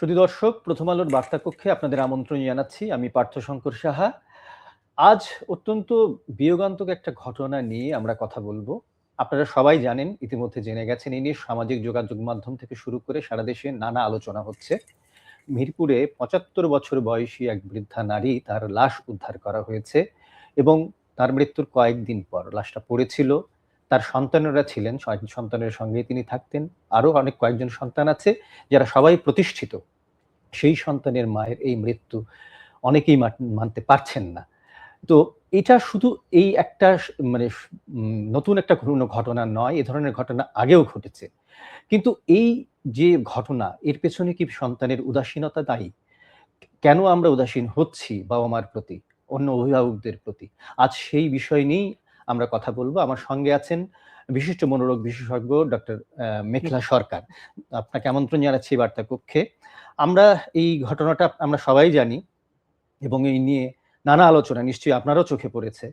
সুধী দর্শক, প্রথম আলোর বার্তা কক্ষে আপনাদের আমন্ত্রণ জানাচ্ছি। আমি পার্থ শঙ্কর সাহা। আজ অত্যন্ত বিয়োগান্তক একটা ঘটনা নিয়ে আমরা কথা বলবো। আপনারা সবাই জানেন, ইতিমধ্যে জেনে গেছেন, এই নিয়ে সামাজিক যোগাযোগ মাধ্যম থেকে শুরু করে সারা দেশে নানা আলোচনা হচ্ছে। মিরপুরে ৭৫ বছর বয়সী এক বৃদ্ধা নারী, তার লাশ উদ্ধার করা হয়েছে এবং তার মৃত্যুর কয়েকদিন পর লাশটা পড়েছিল। তার সন্তানেরা ছিলেন, সন্তানের সঙ্গে তিনি থাকতেন। আরো অনেক কয়েকজন সন্তান আছে, যারা সবাই প্রতিষ্ঠিত। সেই সন্তানের মায়ের এই মৃত্যু অনেকেই মানতে পারছেন না। তো এটা শুধু এই একটা মানে নতুন একটা কোনো ঘটনা নয়, এ ধরনের ঘটনা আগেও ঘটেছে। কিন্তু এই যে ঘটনা, এর পেছনে কি সন্তানের উদাসীনতা দায়ী? কেন আমরা উদাসীন হচ্ছি বাবা-মার প্রতি, অন্য অভিভাবকদের প্রতি? আজ সেই বিষয় নিয়েই আমরা কথা বলব। আমার সঙ্গে আছেন বিশিষ্ট মনোরোগ বিশেষজ্ঞ ডক্টর মেঘলা সরকার। আপনাকে আমন্ত্রণ জানাচ্ছি বার্তা কক্ষে। আমরা এই ঘটনাটা আমরা সবাই জানি এবং এই নিয়ে নানা আলোচনা নিশ্চয়ই আপনারও চোখে পড়েছে।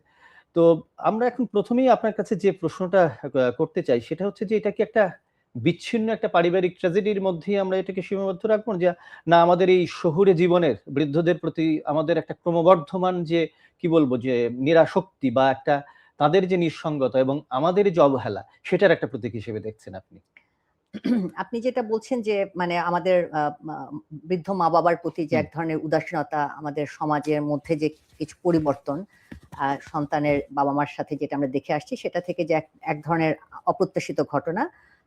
তো আমরা এখন ১ম এই আপনার কাছে যে প্রশ্নটা করতে চাই, সেটা হচ্ছে যে এটা কি একটা বিচ্ছিন্ন একটা পারিবারিক ট্র্যাজেডির মধ্যেই আমরা এটাকে সীমাবদ্ধ রাখবো? যে না, আমাদের এই শহুরে জীবনের বৃদ্ধদের প্রতি আমাদের একটা ক্রমবর্ধমান যে কি বলবো, যে নিরাসক্তি বা একটা তাদের যে নিঃসঙ্গতা এবং আমাদের যে অবহেলা, সেটার একটা প্রতীক হিসেবে দেখছেন আপনি? আপনি যেটা বলছেন যে মানে আমাদের বৃদ্ধ মা-বাবার প্রতি যে এক ধরনের উদাসীনতা, আমাদের সমাজের মধ্যে যে কিছু পরিবর্তন সন্তানের বাবা-মার সাথে যেটা আমরা দেখে আসছি, সেটা থেকে যে এক ধরনের অপ্রত্যাশিত ঘটনা,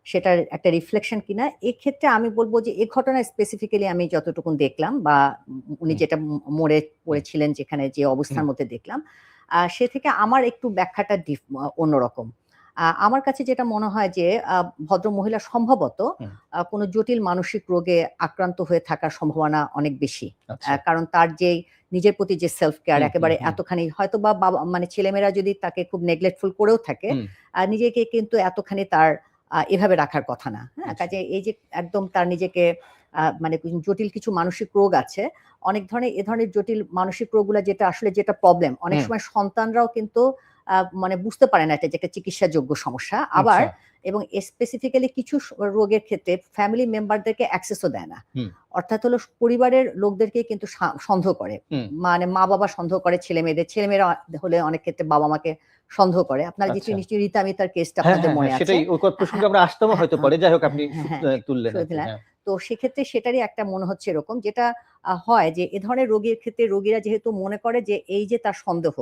সেটার একটা রিফ্লেকশন কিনা। এক্ষেত্রে আমি বলব যে এই ঘটনা স্পেসিফিক্যালি আমি যতটুকুন দেখলাম বা উনি যেটা মোড়ে পড়েছিলেন, যেখানে যে অবস্থার মধ্যে দেখলাম, সে থেকে আমার একটু ব্যাখ্যাটা অন্যরকম। আমার কাছে যেটা মনে হয় যে ভদ্রমহিলা সম্ভবত কোনো জটিল মানসিক রোগে আক্রান্ত হয়ে থাকার সম্ভাবনা অনেক বেশি। কারণ তার যে নিজের প্রতি যে সেলফ কেয়ার একেবারে এতখানি, হয়তো বা বাবা মানে ছেলেমেয়েরা যদি তাকে খুব নেগলেক্টফুল করেও থাকে, নিজেকে কিন্তু এতখানি তার এভাবে রাখার কথা না। হ্যাঁ, কাজে এই যে একদম তার নিজেকে মানে জটিল কিছু মানসিক রোগ আছে, অনেক ধরনের এ ধরনের জটিল মানসিক রোগগুলা যেটা আসলে যেটা প্রবলেম, অনেক সময় সন্তানরাও কিন্তু মানে বুঝতে পারে না এটা যে একটা চিকিৎসাযোগ্য সমস্যা। আবার এবং স্পেসিফিক্যালি কিছু রোগের ক্ষেত্রে ফ্যামিলি মেম্বারদেরকে অ্যাক্সেসও দেয় না। অর্থাৎ হলো পরিবারের লোকদেরকে কিন্তু সন্দেহ করে। মানে মা-বাবা সন্দেহ করে ছেলে-মেয়েদের, ছেলেমেয়েরা হলে অনেক ক্ষেত্রে বাবা-মাকে সন্দেহ করে। আপনারা নিশ্চয়ই রীতা মিতার কেসটা আপনাদের মনে আছে। সেটাই, ওই প্রসঙ্গে আমরা আসতামও হয়তো পরে। যাই হোক, আপনি তুললেন। তো সেক্ষেত্রে সেটারই একটা মনে হচ্ছে এরকম, যেটা হয় যে এ ধরনের রোগীর ক্ষেত্রে রোগীরা যেহেতু মনে করে যে এই যে তার সন্দেহ,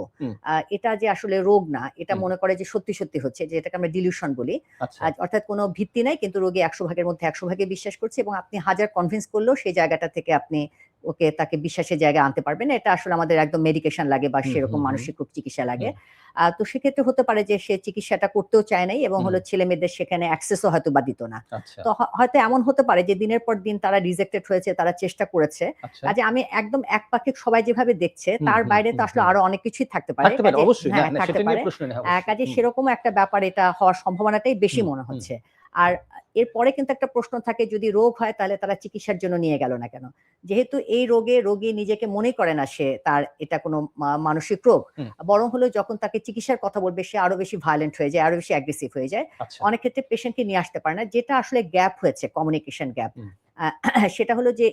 এটা যে আসলে রোগ না, এটা মনে করে যে সত্যি সত্যি হচ্ছে, যেটাকে আমরা ডিলিউশন বলি। অর্থাৎ কোনো ভিত্তি নাই, কিন্তু রোগী ১০০ ভাগের মধ্যে ১০০ ভাগে বিশ্বাস করছে এবং আপনি হাজার কনভিন্স করলেও সেই জায়গাটা থেকে আপনি তাকে বিশ্বাসের জায়গায় আনতে পারবেন না। এটা আসলে আমাদের একদম মেডিকেশন লাগে বা সেরকম মানসিক রোগ চিকিৎসা লাগে। তো সেক্ষেত্রে হতে পারে যে সে চিকিৎসাটা করতেও চায় নাই এবং হলো ছেলে মেয়েদের সেখানে অ্যাক্সেসও হয়তো বা দিত না। তো হয়তো এমন হতে পারে যে দিনের পর দিন তারা রিজেক্টেড হয়েছে, তারা চেষ্টা করেছে। কাজে আমি একদম একপাক্ষিক সবাই যেভাবে দেখছে, তার বাইরে তো আসলে আরো অনেক কিছুই থাকতে পারে। থাকতে পারে। কাজে সেরকম একটা ব্যাপার এটা হওয়ার সম্ভাবনাটাই বেশি মনে হচ্ছে। আর এরপরে কিন্তু একটা প্রশ্ন থাকে, যদি রোগ হয় তাহলে তারা চিকিৎসার জন্য নিয়ে গেল না কেন? যেহেতু এই রোগে রোগী নিজেকে মনে করে না সে তার এটা কোনো মানসিক রোগ, বরং হলো যখন তাকে চিকিৎসার কথা বলবে সে আরো বেশি ভায়োলেন্ট হয়ে যায়, আরো বেশি অ্যাগ্রেসিভ হয়ে যায়। অনেক ক্ষেত্রে পেশেন্টকে নিয়ে আসতে পারে না, যেটা আসলে গ্যাপ হয়েছে, কমিউনিকেশন গ্যাপ। সেটা হলো যে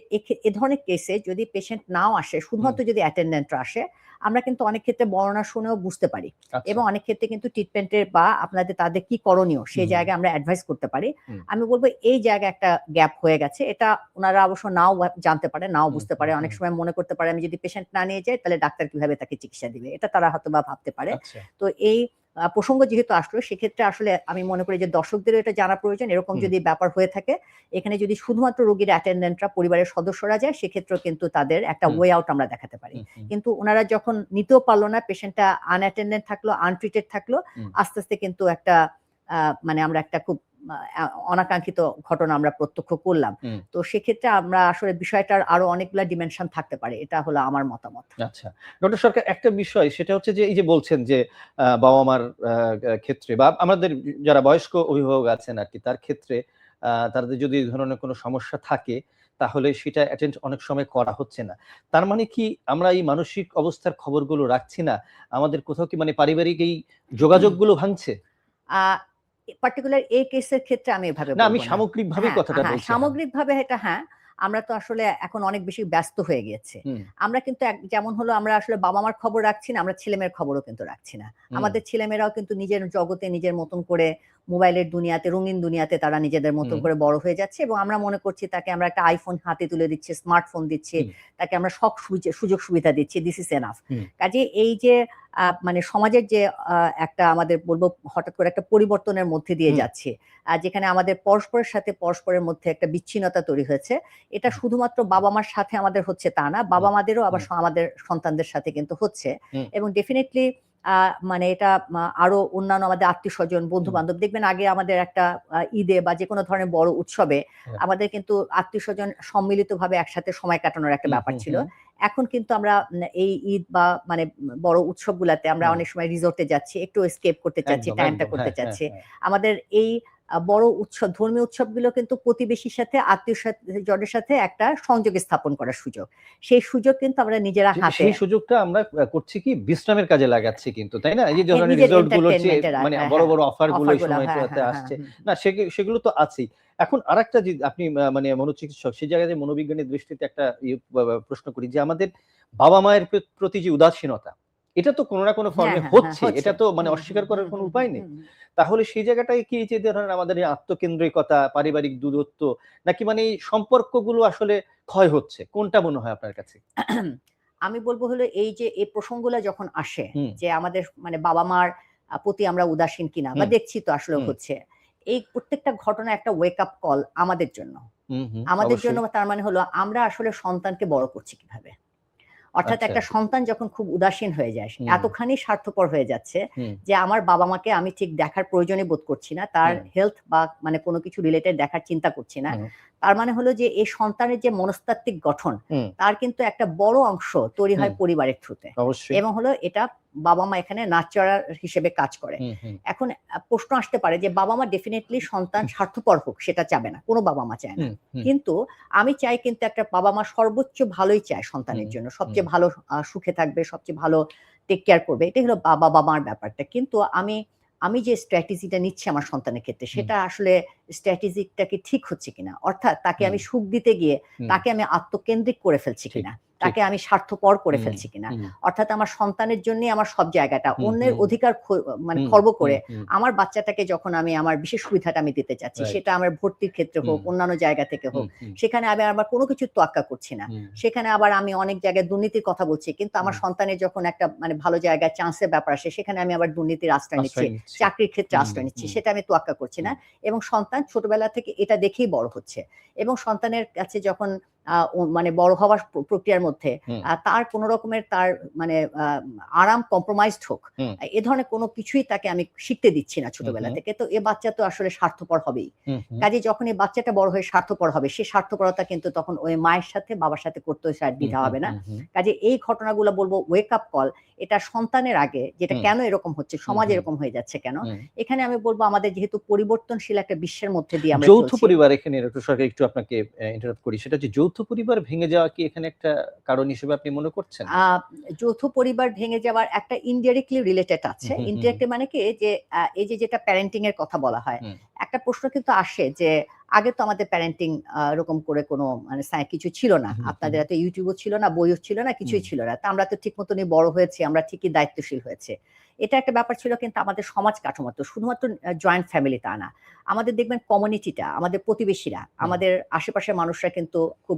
এ ধরনের কেসে যদি পেশেন্ট নাও আসে, শুধুমাত্র যদি অ্যাটেন্ডেন্টরা আসে, আমরা কিন্তু অনেক ক্ষেত্রে বর্ণনা শুনেও বুঝতে পারি এবং অনেক ক্ষেত্রে কিন্তু ট্রিটমেন্টের বা আপনাদের তাদের কি করণীয় সেই জায়গায় আমরা অ্যাডভাইস করতে পারি। আমি বলবো এই জায়গায় একটা গ্যাপ হয়ে গেছে। এটা ওনারা অবশ্য নাও জানতে পারে, নাও বুঝতে পারে। অনেক সময় মনে করতে পারে আমি যদি পেশেন্ট না নিয়ে যাই তাহলে ডাক্তার কিভাবে তাকে চিকিৎসা দিবে, এটা তারা হয়তো বা ভাবতে পারে। তো এই প্রসঙ্গ যেহেতু আসলো, সেক্ষেত্রে আসলে আমি মনে করি যে দর্শকদেরও এটা জানা প্রয়োজন। এরকম যদি ব্যাপার হয়ে থাকে, এখানে যদি শুধুমাত্র রোগীর অ্যাটেন্ডেন্টরা, পরিবারের সদস্যরা যায়, সেক্ষেত্রেও কিন্তু তাদের একটা ওয়ে আউট আমরা দেখাতে পারি। কিন্তু ওনারা যখন নিতেও পারলো না, পেশেন্টটা আনঅ্যাটেন্ডেন্ট থাকলো, আনট্রিটেড থাকলো, আস্তে আস্তে কিন্তু একটা মানে আমরা একটা খুব অনাকাঙ্ক্ষিত ঘটনা আমরা প্রত্যক্ষ করলাম। তো সেক্ষেত্রে আমরা আসলে বিষয়টার আরো অনেকগুলা ডিমেনশন থাকতে পারে, এটা হলো আমার মতামত। আচ্ছা, ডক্টর সরকার, একটা বিষয় সেটা হচ্ছে যে এই যে বলছেন যে বাবা মার ক্ষেত্রে বা আমাদের যারা বয়স্ক অভিভাবক আছেন আর কি, তার ক্ষেত্রে তাদের যদি এই ধরনের কোনো সমস্যা থাকে, তাহলে সেটা অ্যাটেন্ড অনেক সময় করা হচ্ছে না। তার মানে কি আমরা এই মানসিক অবস্থার খবরগুলো রাখছি না? আমাদের কোথাও কি মানে পারিবারিক এই যোগাযোগগুলো ভাঙছে? পার্টিকুলার এই কেসের ক্ষেত্রে আমি এভাবে না, বলব আমি না। সামগ্রিকভাবে কথাটা বলছি। সামগ্রিকভাবে এটা আমরা তো আসলে এখন অনেক বেশি ব্যস্ত হয়ে গিয়েছে। হুম, আমরা কিন্তু যেমন হলো আমরা আসলে বাবা-মার খবর রাখছি না, আমরা ছেলেমেয়ের খবরও কিন্তু রাখছি না। হুম, আমাদের ছেলেমেয়েরাও কিন্তু নিজের জগতে নিজের মতন করে মোবাইলের দুনিয়াতে, রঙিন দুনিয়াতে তারা নিজেদের মতন হুম, করে বড় হয়ে যাচ্ছে এবং আমরা মনে করছি তাকে আমরা একটা iPhone হাতে তুলে দিচ্ছি, স্মার্টফোন দিচ্ছি, হুম, তাকে আমরা সুযোগ সুবিধা দিচ্ছি। This is enough. হুম, কাজেই এই যে মানে সমাজের যে একটা আমাদের বলবো হঠাৎ করে একটা পরিবর্তনের মধ্যে দিয়ে হুম, যাচ্ছি। যেখানে আমাদের পরস্পরের সাথে পরস্পরের মধ্যে একটা বিচ্ছিন্নতা তৈরি হয়েছে। এটা হুম, শুধুমাত্র বাবা-মার সাথে আমাদের হচ্ছে তা না। হুম, বাবা-মাদেরও আবার হুম, আমাদের সন্তানদের সাথে কিন্তু হচ্ছে। হুম, এবং ডেফিনিটলি মানে এটা আরো অন্যান্য আমাদের আত্মীয়স্বজন, হুম, বন্ধু-বান্ধব দেখবেন আগে আমাদের একটা ঈদে বা যেকোনো ধরনের বড় উৎসবে হ্যাঁ, আমাদের কিন্তু আত্মীয়স্বজন সম্মিলিতভাবে একসাথে সময় কাটানোর একটা হুম, ব্যাপার হুম, ছিল। হুম, এখন কিন্তু আমরা এই ঈদ বা মানে বড় উৎসবগুলাতে আমরা হুম, অনেক সময় রিসোর্টে যাচ্ছি, একটু এস্কেপ করতে চাচ্ছি, একদম, টাইমটা একদম। করতে হ্যাঁ, হ্যাঁ, চাচ্ছি। হ্যাঁ। আমাদের এই বড় উৎসব, ধর্মীয় উৎসবগুলো কিন্তু প্রতিবেশীর সাথে, আত্মীয়স্বজনের সাথে একটা সংযোগ স্থাপন করার সুযোগ। সেই সুযোগ কিন্তু আমরা নিজেরা হাতে সেই সুযোগটা আমরা করছি কি বিশ্রামের কাজে লাগাচ্ছি কিন্তু, তাই না? এই যে ধরেন নিজের রিসোর্ট গুলোর যে এন্টারটেইনমেন্ট এর মানে হ্যাঁ, বড়, হ্যাঁ, বড় অফার গুলো অফার এই গুলা হ্যাঁ, সময়টাতে হ্যাঁ, হ্যাঁ, আসছে। হুম, না সেগুলো তো আছেই। এখন আরেকটা যে আপনি মানে মনোচিকিৎসক সেই জায়গায় যে মনোবিজ্ঞানের দৃষ্টিতে একটা প্রশ্ন করি যে আমাদের বাবা-মায়ের প্রতি যে উদাসীনতা, এটা তো কোনো না কোনো হ্যাঁ, ফর্মে হ্যাঁ, হ্যাঁ, হচ্ছে। হচ্ছে। এটা তো মানে হুম, হুম, অস্বীকার হুম, করার কোনো হুম, উপায় হুম, নেই। হুম। তাহলে সেই জায়গাটায় কি এই যে ধরেন আমাদের এই আত্মকেন্দ্রিকতা, পারিবারিক দূরত্ব নাকি মানে এই সম্পর্কগুলো আসলে ক্ষয় হচ্ছে? কোনটা মনে হয় আপনার কাছে? আমি বলব হলো এই যে এই প্রসঙ্গগুলা যখন আসে হুম, যে আমাদের মানে বাবা-মার প্রতি আমরা উদাসীন কিনা বা হুম, দেখছি তো আসলে হুম, হচ্ছে। এই প্রত্যেকটা ঘটনা একটা ওয়েক আপ কল আমাদের জন্য। হুম, হুম, আমাদের জন্য অবশ্যই। তার মানে হলো আমরা আসলে সন্তানকে বড় করছি কিভাবে? অর্থাৎ আচ্ছা। একটা সন্তান যখন খুব উদাসীন হয়ে যায়, হুম, এতখানি স্বার্থপর হয়ে যাচ্ছে হুম, যে আমার বাবা-মাকে আমি ঠিক দেখার প্রয়োজনই বোধ করছি না। তার হুম, হেলথ বা মানে কোনো কিছু রিলেটেড দেখার চিন্তা করছি না। হুম, তার মানে হলো যে এই সন্তানের যে মনস্তাত্ত্বিক গঠন, হুম, তার কিন্তু একটা বড় অংশ তৈরি হুম, হয় পরিবারের থ্রুতে। অবশ্যই। এবং হলো এটা বাবা-মা এখানে নার্চারার হিসেবে কাজ করে। হুম, হুম, এখন প্রশ্ন আসতে পারে যে বাবা-মা ডেফিনিটলি সন্তান স্বার্থপর হোক সেটা চাবে না। কোনো বাবা-মা চায় না। হুম, হুম, কিন্তু আমি চাই কিন্তু একটা বাবা-মা সর্বোচ্চ ভালোই চায় হুম, সন্তানের জন্য। হুম, সবচেয়ে ভালো সুখে থাকবে, সবচেয়ে ভালো টেক কেয়ার করবে। এটাই হলো বাবা-মার ব্যাপারটা। কিন্তু আমি যে স্ট্র্যাটেজিটা নিচ্ছি আমার সন্তানের ক্ষেত্রে হুম, সেটা আসলে স্ট্র্যাটেজিটা কি ঠিক হচ্ছে কিনা? অর্থাৎ তাকে হুম, আমি সুখ দিতে গিয়ে হুম, তাকে আমি আত্মকেন্দ্রিক করে ফেলছি ঠিক, কিনা? ঠিক। তাকে আমি স্বার্থপর করে হুম, ফেলছি কিনা? হুম, অর্থাৎ আমার সন্তানের জন্যই আমার সব জায়গাটা। হুম, অন্যের হুম, অধিকার মানে হুম, খর্ব হুম, করে হুম, আমার বাচ্চাটাকে যখন আমি আমার বিশেষ সুবিধাটা আমি দিতে চাচ্ছি, রাইট। সেটা আমার ভর্তির ক্ষেত্রে হোক, হুম, অন্যান্য জায়গা থেকে হোক, হুম, হুম, সেখানে আমি আবার কোনো কিছুর তোয়াক্কা করছি না। হুম, সেখানে আবার আমি অনেক জায়গায় দুর্নীতির কথা বলছি। কিন্তু আমার হুম, সন্তানের যখন একটা মানে ভালো জায়গায় চান্সের ব্যাপার আসে, সেখানে আমি আবার দুর্নীতির আশ্রয় নিচ্ছি। আশ্রয় নিচ্ছি। চাকরির ক্ষেত্রে হুম, আশ্রয় নিচ্ছি। হুম, সেটা আমি তোয়াক্কা করছি না। হুম, এবং সন্তান ছোটবেলা থেকে এটা দেখেই বড় হচ্ছে। এবং সন্তানের কাছে যখন মানে বড় হওয়ার প্রক্রিয়ার মধ্যে হুম, তার কোন রকমের তার মানে আরাম কম্প্রোমাইজড হোক। হুম, এ ধরনের কোন কিছুই তাকে আমি শিখতে দিচ্ছি না হুম, ছোটবেলা হুম, থেকে। তো এ বাচ্চা তো আসলে স্বার্থপর হবেই। হুম, হুম, কাজেই যখন এই বাচ্চাটা বড় হয়ে স্বার্থপর হবে, সে স্বার্থপরতা কিন্তু তখন ওই মায়ের সাথে বাবার সাথে করতেও সে আর হুম, দ্বিধা হুম, হবে না। হুম, হুম, কাজেই এই ঘটনাগুলো বলব ওয়েক আপ কল এটা সন্তানের আগে যেটা হুম, কেন এরকম হচ্ছে, হুম, সমাজ হুম, এরকম হয়ে যাচ্ছে কেন? হুম। এখানে আমি বলব আমাদের যেহেতু পরিবর্তনশীল একটা বিশ্বের মধ্যে দিয়ে আমরা যৌথ চলছি। পরিবার এখানে ডক্টর সরকার একটু আপনাকে ইন্টারাপ্ট করি। সেটা হচ্ছে যৌথ পরিবার ভেঙে যাওয়া কি এখানে একটা কারণ হিসেবে আপনি মনে করছেন? আ যৌথ পরিবার ভেঙে যাওয়ার একটা ইনডিরেক্টলি রিলেটেড হুম, আছে। হুম, হুম, হুম, ইনডিরেক্টলি মানে কি যে এই যে যেটা প্যারেন্টিং এর কথা বলা হয়। হুম, একটা প্রশ্ন কিন্তু আসে যে আগে তো আমাদের প্যারেন্টিং ওরকম করে কোনো মানে কিছু ছিল না। হুম, হুম, আপনাদের এত YouTube ও ছিল না, বইও ছিল না, হুম, কিছুই ছিল না। তো আমরা তো ঠিক মতনই বড় হয়েছি। আমরা ঠিকই দায়িত্বশীল হয়েছি। এটা একটা ব্যাপার ছিল কিন্তু আমাদের সমাজ কাঠামোতে শুধুমাত্র জয়েন্ট ফ্যামিলি তা না। আমাদের দেখবেন কমিউনিটিটা, আমাদের প্রতিবেশীরা, হুম, আমাদের আশেপাশের মানুষরা কিন্তু খুব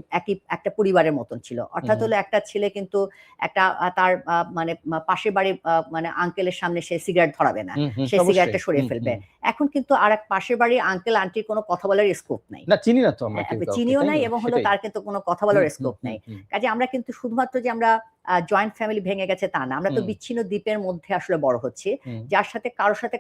একটা পরিবারের মতন ছিল। হুম, অর্থাৎ হুম, হলো একটা ছেলে কিন্তু একটা তার মানে পাশের বাড়ির মানে আঙ্কেলের সামনে সে সিগারেট ধরাবে না। হুম, হুম, সে অবশ্যই। সিগারেটটা সরিয়ে হুম, ফেলবে। হুম। এখন কিন্তু আরেক পাশের বাড়ির আঙ্কেল আন্টির কোনো কথা বলার স্কোপ নাই। না চিনি না তো আমরা কেউ কাউকে, চিনিও তাই নাই না? এবং হলো সেটাই। তার কিন্তু কোনো কথা হুম, বলার হুম, স্কোপ হুম, নাই। হুম, কাজে আমরা কিন্তু শুধুমাত্র যে আমরা জয়েন্ট ফ্যামিলি ভেঙে গেছে তা না। আমরা তো হুম, বিচ্ছিন্ন দ্বীপের মধ্যে আসলে বড় হচ্ছি। হুম, যার সাথে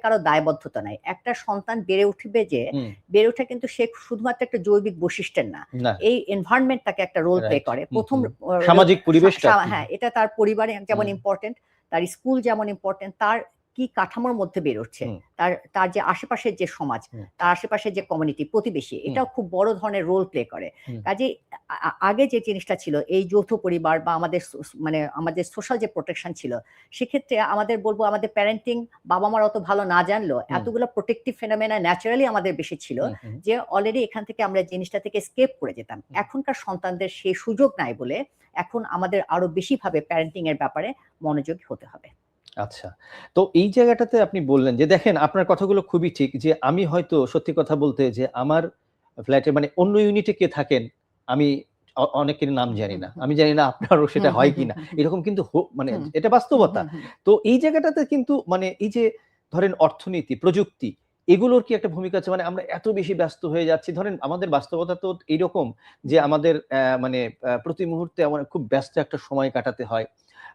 কারো দায়বদ্ধতা নাই। একটা সন্তান বেড়ে উঠবে যে হুম, বেড়ে ওঠা কিন্তু সে শুধুমাত্র একটা জৈবিক বৈশিষ্ট্যের না। না, এই এনভায়রনমেন্ট তাকে একটা রোল প্লে রাইট। করে। হুম, ১ম হুম। অ র সামাজিক সা পরিবেশটা সা আরকি। হ্যাঁ, এটা তার পরিবারে যেমন হুম, ইম্পোর্টেন্ট, তার স্কুল যেমন ইম্পোর্টেন্ট, তার কি কাঠামোর মধ্যে বের হচ্ছে, তার তার যে আশেপাশের যে সমাজ, তার আশেপাশের যে কমিউনিটি, প্রতিবেশী, এটাও খুব বড় ধরনের রোল প্লে করে। কাজেই আগে যে জিনিসটা ছিল এই যৌথ পরিবার বা আমাদের মানে আমাদের সোশ্যাল যে প্রোটেকশন ছিল, সেক্ষেত্রে আমাদের বলবো আমাদের প্যারেন্টিং বাবা মার অত ভালো না জানলেও এতগুলো প্রোটেক্টিভ ফেনোমেনা ন্যাচারালি আমাদের বেশি ছিল যে অলরেডি এখান থেকে আমরা জিনিসটা থেকে স্কেপ করে যেতাম। এখনকার সন্তানদের সেই সুযোগ নাই বলে এখন আমাদের আরো বেশি ভাবে প্যারেন্টিং এর ব্যাপারে মনোযোগী হতে হবে। আচ্ছা। তো এই জায়গাটাতে আপনি বললেন যে দেখেন আপনার কথাগুলো খুবই ঠিক যে আমি হয়তো সত্যি কথা বলতে যে আমার ফ্ল্যাটে মানে অন্য ইউনিটে কে থাকেন আমি অনেকের নাম জানি না। আমি জানি না আপনারও সেটা হয় কিনা। এরকম কিন্তু মানে এটা বাস্তবতা। তো এই জায়গাটাতে কিন্তু মানে এই যে ধরেন অর্থনীতি, প্রযুক্তি এগুলোর কি একটা ভূমিকা আছে? মানে আমরা এত বেশি ব্যস্ত হয়ে যাচ্ছি। ধরেন আমাদের বাস্তবতা তো এইরকম যে আমাদের মানে প্রতি মুহূর্তে খুব ব্যস্ত একটা সময় কাটাতে হয়।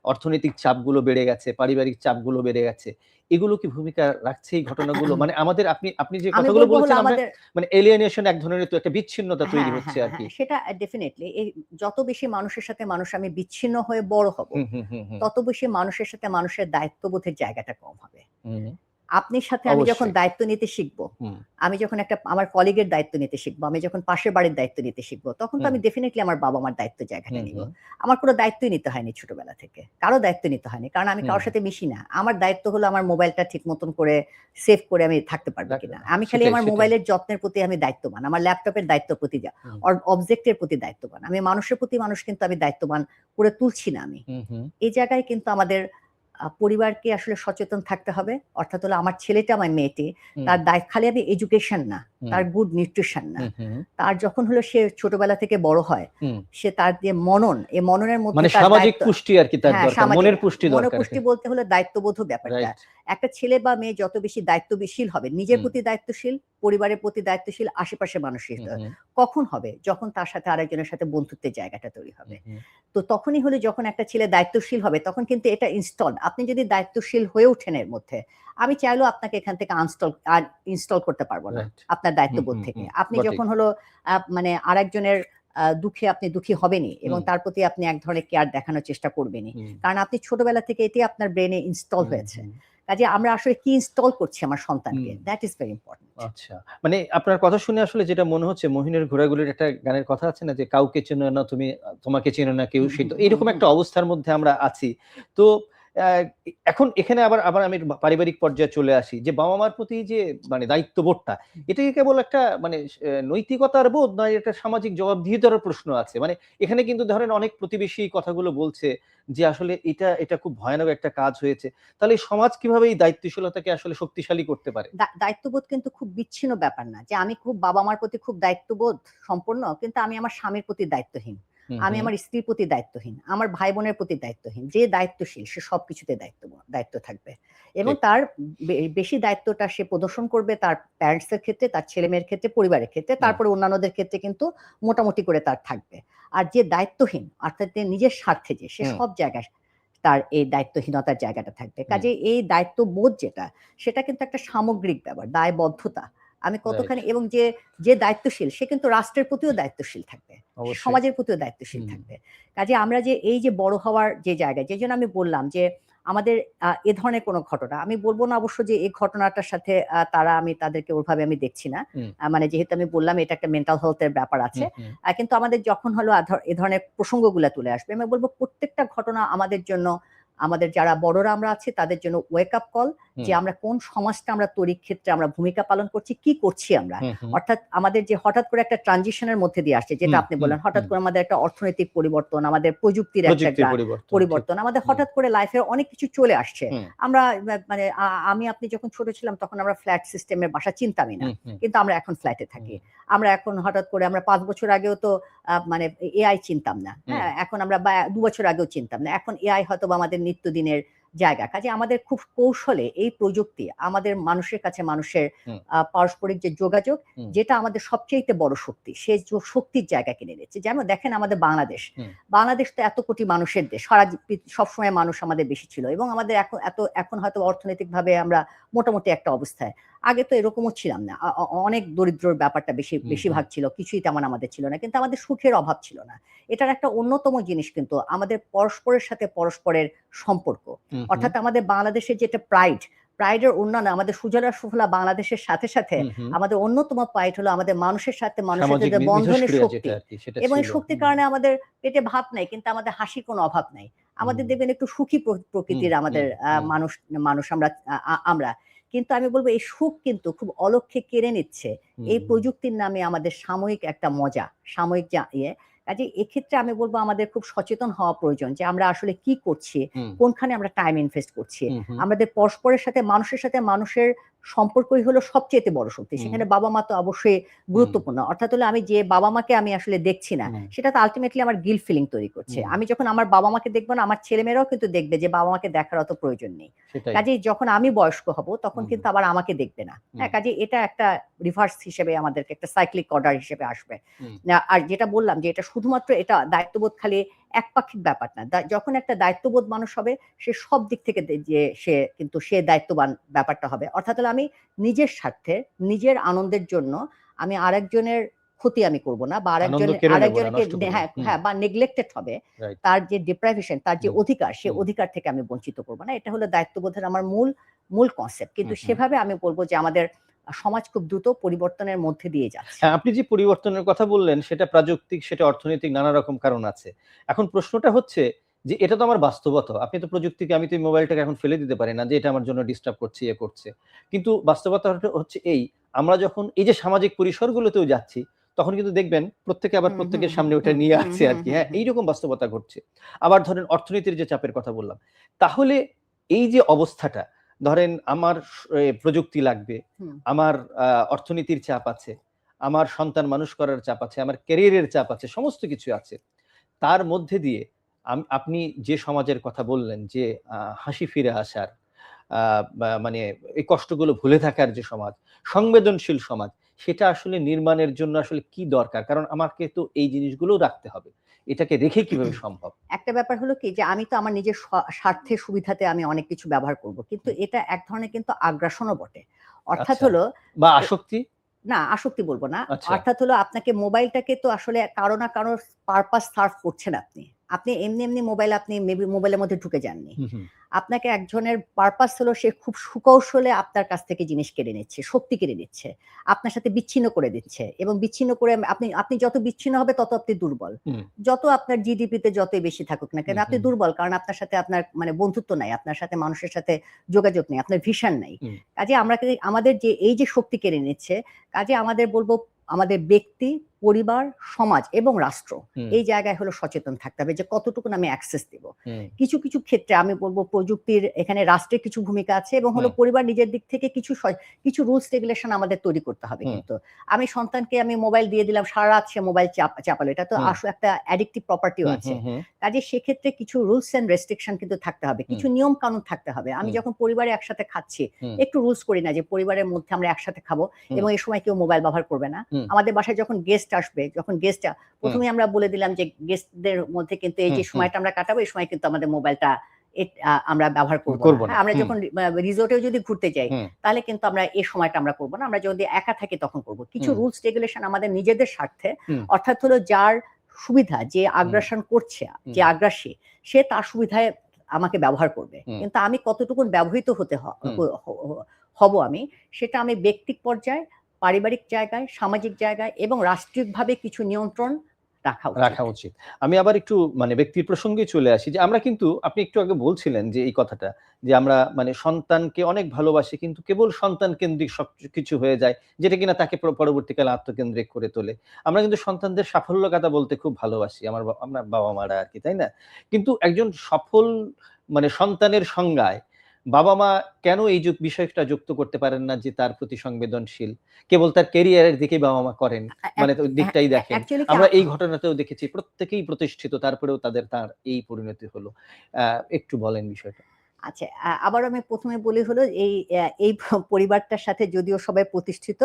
অর্থনৈতিক চাপগুলো বেড়ে গেছে, পারিবারিক চাপগুলো বেড়ে গেছে। এগুলো কি ভূমিকা রাখছে এই ঘটনাগুলো? মানে আমাদের আপনি যে আমি কথাগুলো বলব হলো বলেছেন আমরা আমাদের মানে এলিয়েনেশন এক ধরনের তো একটা বিচ্ছিন্নতা তৈরি হ্যাঁ, হচ্ছে হ্যাঁ, আরকি। হ্যাঁ, সেটা ডেফিনিটলি এই যত বেশি মানুষের সাথে মানুষ আমি বিচ্ছিন্ন হয়ে বড় হব, হুম। তত বেশি মানুষের সাথে মানুষের দায়িত্ববোধের জায়গাটা কম হবে। হুম, আপনার সাথে আমি যখন অবশ্যই। দায়িত্ব নিতে শিখব, হুম, আমি যখন একটা আমার কলিগের দায়িত্ব নিতে শিখব, আমি যখন পাশের বাড়ির দায়িত্ব নিতে শিখব, তখন তো হুম, আমি ডেফিনিটলি আমার বাবা-মার দায়িত্বের জায়গাটা নিব। হুম, আমার কোনো দায়িত্বই নিতে হয়নি ছোটবেলা থেকে। কারো দায়িত্ব নিতে হয়নি। কারণ আমি হুম, কারো সাথে মিশি না। আমার দায়িত্ব হলো আমার মোবাইলটা ঠিক মতন করে সেভ করে আমি থাকতে পারবো কিনা। আমি খালি আমার সেটাই। মোবাইলের যত্নের প্রতি আমি দায়িত্ববান। আমার ল্যাপটপের দায়িত্বের প্রতি হুম, অবজেক্টের প্রতি দায়িত্ববান। আমি মানুষের প্রতি মানুষ কিন্তু আমি দায়িত্ববান করে তুলছি না আমি। হুম, এই জায়গায় কিন্তু আমাদের পরিবারকে আসলে সচেতন থাকতে হবে। অর্থাৎ হলো আমার ছেলেটা, আমার মেয়েটি, হুম, তার খালি আমি এডুকেশন না, হুম, তার গুড নিউট্রিশন না। হুম, তার যখন হলো সে ছোটবেলা থেকে বড় হয়, হুম। সে তার যে মনন, এই মননের মধ্যে মানে তার সামাজিক দায়িত্ব পুষ্টি আরকি তার হ্যাঁ, দরকার। সামাজিক মনের পুষ্টি দরকার মনোপুষ্টি এখানে। বলতে হলো দায়িত্ববোধ ব্যাপারটা। রাইট। একটা ছেলে বা মেয়ে যত বেশি দায়িত্বশীল হবে, নিজের হুম, প্রতি দায়িত্বশীল, পরিবারের প্রতি দায়িত্বশীল, আশেপাশের মানুষের হুম, হুম, কখন হবে? যখন তার সাথে আরেকজনের সাথে বন্ধুত্বের জায়গাটা তৈরি হবে। হুম, তো তখনই হলো যখন একটা ছেলে দায়িত্বশীল হবে, তখন কিন্তু এটা ইনস্টলড। আপনি যদি দায়িত্বশীল হয়ে ওঠেন এর মধ্যে, আমি চাইলেও আপনাকে এখান থেকে ইনস্টল করতে পারব না, রাইট। আপনার দায়িত্ববোধ থেকে। আপনি বটেই। যখন হলো মানে আরেকজনের দুঃখে আপনি দুঃখী হবেনই এবং হুম, তার প্রতি আপনি এক ধরনের কেয়ার দেখানোর চেষ্টা করবেনই। হুম, কারণ আপনি ছোটবেলা থেকে এটি আপনার ব্রেইনে ইনস্টল হুম, হয়েছে। হুম, কাজেই আমরা আসলে কি ইনস্টল করছি আমার সন্তানকে, হুম। That is very important. আচ্ছা। মানে আপনার কথা শুনে আসলে যেটা মনে হচ্ছে মহিনের ঘোড়াগুলির একটা গানের কথা আছে না যে, "কাউকে চেনো না তুমি, তোমাকে চেনে না কেউ।" হুম, সেই হুম, তো হুম, এরকম হুম। একটা অবস্থার মধ্যে আমরা আছি। তো অ্যা এখন এখানে আবার আমি পারিবারিক পর্যায়ে চলে আসি যে, বাবা-মার প্রতি যে মানে দায়িত্ববোধটা, এটা কি কেবল একটা মানে নৈতিকতার বোধ না এটা সামাজিক জবাবদিহিতারও প্রশ্ন আছে? মানে এখানে কিন্তু ধরেন অনেক প্রতিবেশী কথাগুলো বলছে যে, আসলে এটা খুব ভয়ানক একটা কাজ হয়েছে। তাহলে এই সমাজ কিভাবে এই দায়িত্বশীলতাকে আসলে শক্তিশালী করতে পারে? দায়িত্ববোধ কিন্তু খুব বিচ্ছিন্ন ব্যাপার না। যে আমি খুব বাবা-মার প্রতি খুব দায়িত্ববোধ সম্পন্ন, কিন্তু আমি আমার স্বামীর প্রতি দায়িত্বহীন। হুম, আমি হুম। আমার স্ত্রীর প্রতি দায়িত্বহীন। আমার ভাই-বোনের প্রতি দায়িত্বহীন। যে দায়িত্বশীল সে সবকিছুতে দায়িত্ব থাকবে। এবং ঠিক। তার বেশি দায়িত্বটা সে প্রদর্শন করবে তার প্যারেন্টস এর ক্ষেত্রে, তার ছেলেমেয়ের ক্ষেত্রে, পরিবারের ক্ষেত্রে। হুম, তারপরে অন্যান্যদের ক্ষেত্রে কিন্তু মোটামুটি করে তার থাকবে। আর যে দায়িত্বহীন অর্থাৎ যে নিজের স্বার্থে সে হুম, সব জায়গায় তার এই দায়িত্বহীনতার জায়গাটা থাকবে। হুম। কাজেই এই দায়িত্ববোধ যেটা, সেটা কিন্তু একটা সামগ্রিক ব্যাপার, দায়বদ্ধতা। আমি রাইট। কতখানি এবং যে দায়িত্বশীল সে কিন্তু রাষ্ট্রের প্রতিও দায়িত্বশীল থাকবে। সে অবশ্যই। সমাজের প্রতিও দায়িত্বশীল হুম, থাকবে। কাজেই আমরা যে এই যে বড় হওয়ার যে জায়গায়, যেজন্য আমি বললাম যে আমাদের এ ধরনের কোনো ঘটনা, আমি বলব না অবশ্য যে এই ঘটনাটার সাথে আমি তাদেরকে ওভাবে আমি দেখছি না। হুম, মানে যেহেতু আমি বললাম এটা একটা মেন্টাল হেলথ এর ব্যাপার আছে। হুম, হুম, কিন্তু আমাদের যখন হলো এ ধরনের প্রসঙ্গগুলা তুলে আসবে, আমি বলব প্রত্যেকটা ঘটনা আমাদের জন্য, আমাদের যারা বড়রা আমরা আছি তাদের জন্য ওয়েক আপ কল, যে হুম, আমরা কোন সমাজটা আমরা তৈরির ক্ষেত্রে আমরা ভূমিকা পালন করছি, কি করছি আমরা। হুম, হুম, অর্থাৎ আমাদের যে হঠাৎ করে একটা ট্রানজিশন এর মধ্যে দিয়ে আসছে, যেটা হুম, আপনি হুম, বললেন, হঠাৎ হুম। করে আমাদের একটা অর্থনৈতিক পরিবর্তন, আমাদের প্রযুক্তির একটা প্রযুক্তির পরিবর্তন, ঠিক। পরিবর্তন, আমাদের হুম, হঠাৎ করে লাইফে অনেক কিছু চলে আসছে। হুম, আমরা মানে আমি আপনি যখন ছোট ছিলাম তখন আমরা ফ্ল্যাট সিস্টেমের বাসা চিনতামই না। হুম, হুম, কিন্তু আমরা এখন ফ্ল্যাটে হুম, থাকি। আমরা এখন হঠাৎ করে আমরা ৫ বছর আগেও তো মানে এআই চিনতাম না। হুম, হ্যাঁ? এখন আমরা বা ২ বছর আগেও চিনতাম না। এখন এআই হয়তোবা আমাদের নিত্যদিনের জায়গা। কাজেই আমাদের খুব কৌশলে এই প্রযুক্তি আমাদের মানুষের কাছে মানুষের হুম, পারস্পরিক যে যোগাযোগ, হুম, যেটা আমাদের সবচাইতে বড় শক্তি। সে শক্তির জায়গা কিনে নিচ্ছে। যেমন দেখেন আমাদের বাংলাদেশ। হুম, বাংলাদেশ তো এত কোটি মানুষের দেশ। সারা সবসময় মানুষ আমাদের বেশি ছিল এবং আমাদের এখন হয়তো অর্থনৈতিকভাবে আমরা মোটামুটি একটা অবস্থায়। আগে তো এরকমও ছিলাম না। অনেক দরিদ্রর ব্যাপারটা হুম, হুম, বেশিরভাগ ছিল। কিছুই তেমন আমাদের ছিল না। কিন্তু আমাদের সুখের অভাব ছিল না। এটার একটা অন্যতম জিনিস কিন্তু আমাদের পরস্পরের সাথে পরস্পরের সম্পর্ক। হুম, হুম, অর্থাৎ আমাদের বাংলাদেশের যে একটা প্রাইড প্রাইডের অন্যান্য আমাদের সুজলা সুফলা বাংলাদেশের সাথে সাথে আমাদের অন্যতম পয়েন্ট হলো আমাদের মানুষের সাথে যে বন্ধনের শক্তি, এবং এই শক্তির কারণে আমাদের পেটে ভাত নাই কিন্তু আমাদের হাসির কোনো অভাব নাই। আমাদের দেখবেন একটু সুখী প্রকৃতির আমাদের মানুষ আমরা কিন্তু আমি বলবো এই সুখ কিন্তু খুব অলক্ষে কেড়ে নিচ্ছে এই প্রযুক্তির নামে আমাদের সাময়িক একটা মজা, সাময়িক কাজে এক্ষেত্রে আমি বলবো আমাদের খুব সচেতন হওয়া প্রয়োজন যে আমরা আসলে কি করছি, কোনখানে আমরা টাইম ইনভেস্ট করছি। আমাদের পরস্পরের সাথে মানুষের সম্পর্কই হলো সবচেয়ে বড় শক্তি। সেখানে বাবা মা তো অবশ্যই গুরুত্বপূর্ণ। অর্থাৎ হলো আমি যে বাবা মাকে আমি আসলে দেখছি না, সেটা তো আলটিমেটলি আমার গিল্ট ফিলিং তৈরি করছে। আমি যখন আমার বাবা মাকে দেখবো না, আমার ছেলেমেয়েরাও কিন্তু দেখবে যে বাবা মাকে দেখার অত প্রয়োজন নেই। কাজে যখন আমি বয়স্ক হব তখন কিন্তু আবার আমাকে দেখবে না। হ্যাঁ, কাজে এটা একটা রিভার্স হিসেবে আমাদেরকে একটা সাইক্লিক অর্ডার হিসেবে আসবে। আর যেটা বললাম যে এটা শুধুমাত্র এটা দায়িত্ববোধ খালি একপাক্ষিক ব্যাপার না। যখন একটা দায়িত্ববোধ মানুষ হবে সে সব দিক থেকে যে সে দায়িত্ববান ব্যাপারটা হবে। অর্থাৎ আমি নিজের স্বার্থে, নিজের আনন্দের জন্য আমি আরেকজনের ক্ষতি আমি করব না, বা আরেকজনকে বা নেগলেক্টেড হবে, তার যে ডিপ্রাইভেশন, তার যে অধিকার, সে অধিকার থেকে আমি বঞ্চিত করব না। এটা হলো দায়িত্ববোধের আমার মূল কনসেপ্ট। কিন্তু সেভাবে আমি বলবো যে আমাদের সমাজ খুব দ্রুত পরিবর্তনের মধ্যে দিয়ে যাচ্ছে। হ্যাঁ, আপনি যে পরিবর্তনের কথা বললেন সেটা প্রাযুক্তিক, সেটা অর্থনৈতিক, নানা রকম কারণ আছে। এখন প্রশ্নটা হচ্ছে যে এটা তো আমার বাস্তবতা। আপনি তো প্রযুক্তিকে, আমি তো এই মোবাইলটাকে এখন ফেলে দিতে পারি না যে এটা আমার জন্য ডিস্টার্ব করছে, করছে। কিন্তু বাস্তবতা হচ্ছে আমরা যখন এই যে সামাজিক পরিসরগুলোতেও যাচ্ছি তখন কিন্তু দেখবেন প্রত্যেকে আবার প্রত্যেকের সামনে ওটা নিয়ে আসছে আর কি। হ্যাঁ, এইরকম বাস্তবতা ঘটছে। আবার ধরেন অর্থনীতির যে চাপের কথা বললাম, তাহলে এই যে অবস্থাটা, ধরেন আমার প্রযুক্তি লাগবে, আমার অর্থনীতির চাপ আছে, আমার সন্তান মানুষ করার চাপ আছে, আমার ক্যারিয়ারের চাপ আছে, সমস্ত কিছু আছে। তার মধ্যে দিয়ে আপনি যে সমাজের কথা বললেন যে হাসি ফিরে আসার, মানে এই কষ্টগুলো ভুলে থাকার যে সমাজ, সংবেদনশীল সমাজ, সেটা আসলে নির্মাণের জন্য আসলে কি দরকার? কারণ আমাকে তো এই জিনিসগুলো রাখতে হবে। এটাকে রেখে কিভাবে সম্ভব? একটা ব্যাপার হলো কি যে আমি তো আমার নিজের স্বার্থের সুবিধাতে আমি অনেক কিছু ব্যবহার করব, কিন্তু এটা এক ধরনের কিন্তু আগ্রাসনও বটে। অর্থাৎ হলো বা আসক্তি, না আসক্তি বলবো না। অর্থাৎ হলো আপনাকে মোবাইলটাকে তো আসলে কারো না কারো পারপাস সার্ভ করছেন আপনি। আপনি এমনি আপনি মেবি মোবাইলের মধ্যে ঢুকে যাননি। আপনাকে একজনের পারপাস হলো সে খুব সুকৌশলে আপনার কাছ থেকে জিনিস কেড়ে নিচ্ছে, শক্তি কেড়ে নিচ্ছে, আপনার সাথে বিচ্ছিন্ন করে দিচ্ছে, এবং বিচ্ছিন্ন করে আপনি যত বিচ্ছিন্ন হবে তত আপনি দুর্বল। যত আপনার জিডিপিতে যতই বেশি থাকুক না কেন আপনি দুর্বল, কারণ আপনার সাথে আপনার মানে বন্ধুত্ব নাই, আপনার সাথে মানুষের সাথে যোগাযোগ নেই, আপনার ভিশন নাই। কাজে আমাদের যে এই যে শক্তি কেড়ে নিচ্ছে, কাজে আমাদের বলবো আমাদের ব্যক্তি, পরিবার, সমাজ এবং রাষ্ট্র এই জায়গায় হলো সচেতন থাকতে হবে যে কতটুকু আমি অ্যাক্সেস দেব। কিছু ক্ষেত্রে আমি বলবো প্রযুক্তির এখানে রাষ্ট্রের কিছু ভূমিকা আছে, এবং হলো পরিবার নিজের দিক থেকে কিছু রুলস রেগুলেশন আমাদের তৈরি করতে হবে। কিন্তু আমি সন্তানকে আমি মোবাইল দিয়ে দিলাম, সারা রাত সে মোবাইল চাপালো, এটা তো আসলে একটা অ্যাডিকটিভ প্রপার্টিও আছে। কাজে সেক্ষেত্রে কিছু রুলস এন্ড রেস্ট্রিকশন কিন্তু থাকতে হবে, কিছু নিয়ম কানুন থাকতে হবে। আমি যখন পরিবারে একসাথে খাচ্ছি একটু রুলস করি না যে পরিবারের মধ্যে আমরা একসাথে খাবো এবং এই সময় কেউ মোবাইল ব্যবহার করবে না। আমাদের বাসায় যখন গেস্ট আসবে, যখন গেস্ট প্রথমে আমরা বলে দিলাম যে গেস্টদের মধ্যে কিন্তু এই যে সময়টা আমরা কাটাবো, এই সময় কিন্তু আমাদের মোবাইলটা আমরা ব্যবহার করবো না। আমরা যখন রিসোর্টেও যদি ঘুরতে যাই তাহলে কিন্তু আমরা এই সময়টা আমরা করবো না, আমরা যদি একা থাকি তখন করবো। কিছু রুলস রেগুলেশন আমাদের নিজেদের স্বার্থে, অর্থাৎ হলো যার সুবিধা, যে আগ্রাসন করছে, যে আগ্রাসী, সে তার সুবিধায় আমাকে ব্যবহার করবে, কিন্তু আমি কতটুকু ব্যবহৃত হব আমি সেটা আমি ব্যক্তিক পর্যায়ে, পারিবারিক জায়গায়, সামাজিক জায়গায় এবং রাষ্ট্রীয়ভাবে কিছু নিয়ন্ত্রণ রাখা উচিত। আমি আবার একটু মানে ব্যক্তির প্রসঙ্গে চলে আসি যে আমরা কিন্তু, আপনি একটু আগে বলছিলেন যে এই কথাটা যে আমরা মানে সন্তানকে অনেক ভালোবাসি কিন্তু কেবল সন্তান কেন্দ্রিক সবকিছু হয়ে যায়, যেটা কিনা তাকে পরবর্তীকালে আত্মকেন্দ্রিক করে তোলে। আমরা কিন্তু সন্তানদের সাফল্য গাথা বলতে খুব ভালোবাসি, আমরা বাবা মারা আর কি, তাই না? কিন্তু একজন সফল মানে সন্তানের সংজ্ঞায় বাবা মা কেন এই বিষয়টা যুক্ত করতে পারেন না যে তার প্রতি সংবেদনশীল, কেবল তার ক্যারিয়ারের দিকেই বাবা মা করেন, মানে দিকটাই দেখেন। আমরা এই ঘটনাতেও দেখেছি প্রত্যেকেই প্রতিষ্ঠিত, তারপরেও তার এই পরিণতি হলো। একটু বলেন বিষয়টা। আচ্ছা, আবার আমি প্রথমে বলি হলো এই পরিবারটার সাথে যদিও সবাই প্রতিষ্ঠিত,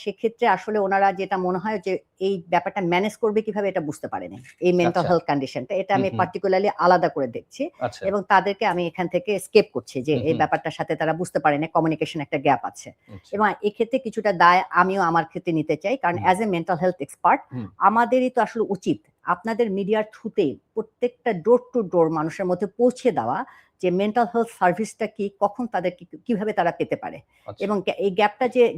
সেক্ষেত্রে আসলে ওনারা যেটা মনে হয় যে এই ব্যাপারটা ম্যানেজ করবে কিভাবে এটা বুঝতে পারেনি, এই মেন্টাল হেলথ কন্ডিশনটা। এটা আমি পার্টিকুলারলি আলাদা করে দেখছি এবং তাদেরকে আমি এখান থেকে স্কেপ করছি যে এই ব্যাপারটার সাথে তারা বুঝতে পারেনি, কমিউনিকেশন একটা গ্যাপ আছে। এবং এক্ষেত্রে কিছুটা দায় আমিও আমার ক্ষেত্রে নিতে চাই, কারণ as a mental health expert আমাদেরই তো আসলে উচিত আপনাদের মিডিয়ার থ্রুতেই প্রত্যেকটা ডোর টু ডোর মানুষের মধ্যে পৌঁছে দেওয়া যে মেন্টাল হেলথ সার্ভিসটা কি, কখন তাদেরকে কিভাবে তারা পেতে পারে, আচ্ছা। এবং এই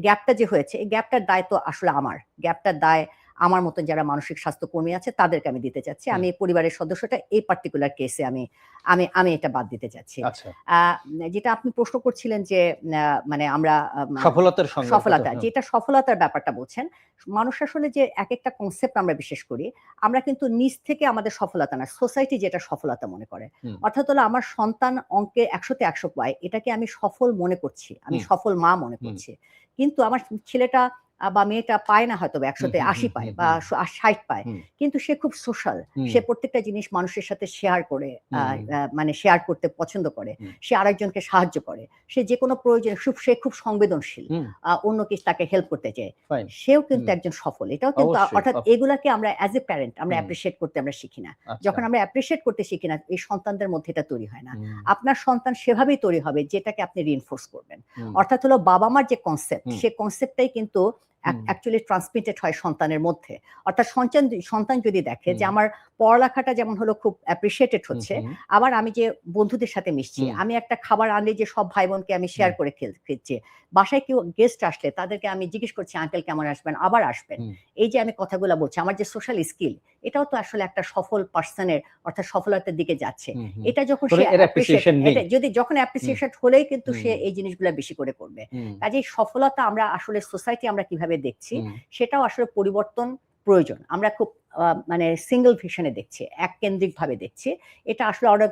গ্যাপটা যে হয়েছে, এই গ্যাপটার দায় তো আসলে আমার, গ্যাপটার দায় আমার মতন যারা মানসিক স্বাস্থ্য কর্মী আছে তাদেরকে আমি দিতে চাচ্ছি। আমি পরিবারের সদস্যটা এই পার্টিকুলার কেসে আমি আমি আমি এটা বাদ দিতে চাচ্ছি। আচ্ছা। যেটা আপনি প্রশ্ন করছিলেন যে মানে আমরা সফলতার সঙ্গে সফলতা, যেটা সফলতার ব্যাপারটা বলছেন, মানুষ আসলে যে একেকটা কনসেপ্ট আমরা বিশ্বাস করি, আমরা কিন্তু নিজ থেকে আমাদের সফলতা না, সোসাইটি যেটা সফলতা মনে করে। অর্থাৎ হলো আমার সন্তান অঙ্কে ১০০ তে ১০০ পায়, এটাকে আমি সফল মনে করছি, আমি সফল মা মনে করছি। কিন্তু আমার ছেলেটা বা মেয়েটা পায় না হয়তো ১০০ তে ৮০ পায় বা ৬০ পায়। কিন্তু সে খুব সোশ্যাল। সে প্রত্যেকটা জিনিস মানুষের সাথে শেয়ার করে, মানে শেয়ার করতে পছন্দ করে। সে আরেকজনকে সাহায্য করে। সে যেকোনো প্রয়োজনে সে খুব সংবেদনশীল। অন্য কিছু তাকে হেল্প করতে চায়। সেও কিন্তু একজন সফল। এটাও কিন্তু, অর্থাৎ এগুলাকে আমরা অ্যাজ এ প্যারেন্ট আমরা অ্যাপ্রিশিয়েট করতে আমরা শিখি না। যখন আমরা অ্যাপ্রিশিয়েট করতে শিখি না, এই সন্তানদের মধ্যে এটা তৈরি হয় না। আপনার সন্তান সেভাবেই তৈরি হবে যেটাকে আপনি রিইনফোর্স করবেন। অর্থাৎ হলো বাবা-মার যে কনসেপ্ট, সে কনসেপ্টটাই কিন্তু অ্যাকচুয়ালি ট্রান্সমিটেড হয় সন্তানের মধ্যে। অর্থাৎ সন্তান যদি দেখে যে আমার পড়ালেখাটা যেমন হলো খুব অ্যাপ্রিশিয়েটেড হচ্ছে, আবার আমি যে বন্ধুদের সাথে মিশছি, আমি একটা খাবার আনলে যে সব ভাই বোনকে আমি শেয়ার করে খেচ্ছি, বাসায় কেউ গেস্ট আসলে তাদেরকে আমি জিজ্ঞেস করছি আঙ্কেল কেমন আসবেন, আবার আসবেন, এই যে আমি কথাগুলো বলছি, আমার যে সোশ্যাল স্কিল, এটাও তো আসলে একটা সফল পার্সনের, অর্থাৎ সফলতার দিকে যাচ্ছে। এটা যখন সে যখন অ্যাপ্রিসিয়েশন হলেই কিন্তু সে এই জিনিসগুলো বেশি করে করবে। কাজেই সফলতা আমরা আসলে সোসাইটি আমরা কিভাবে দেখছি, সেটাও আসলে পরিবর্তন প্রয়োজন। আমরা খুব মানে সিঙ্গল ভিশনে দেখছি, এককেন্দ্রিক ভাবে দেখছি। এটা আসলে অনেক,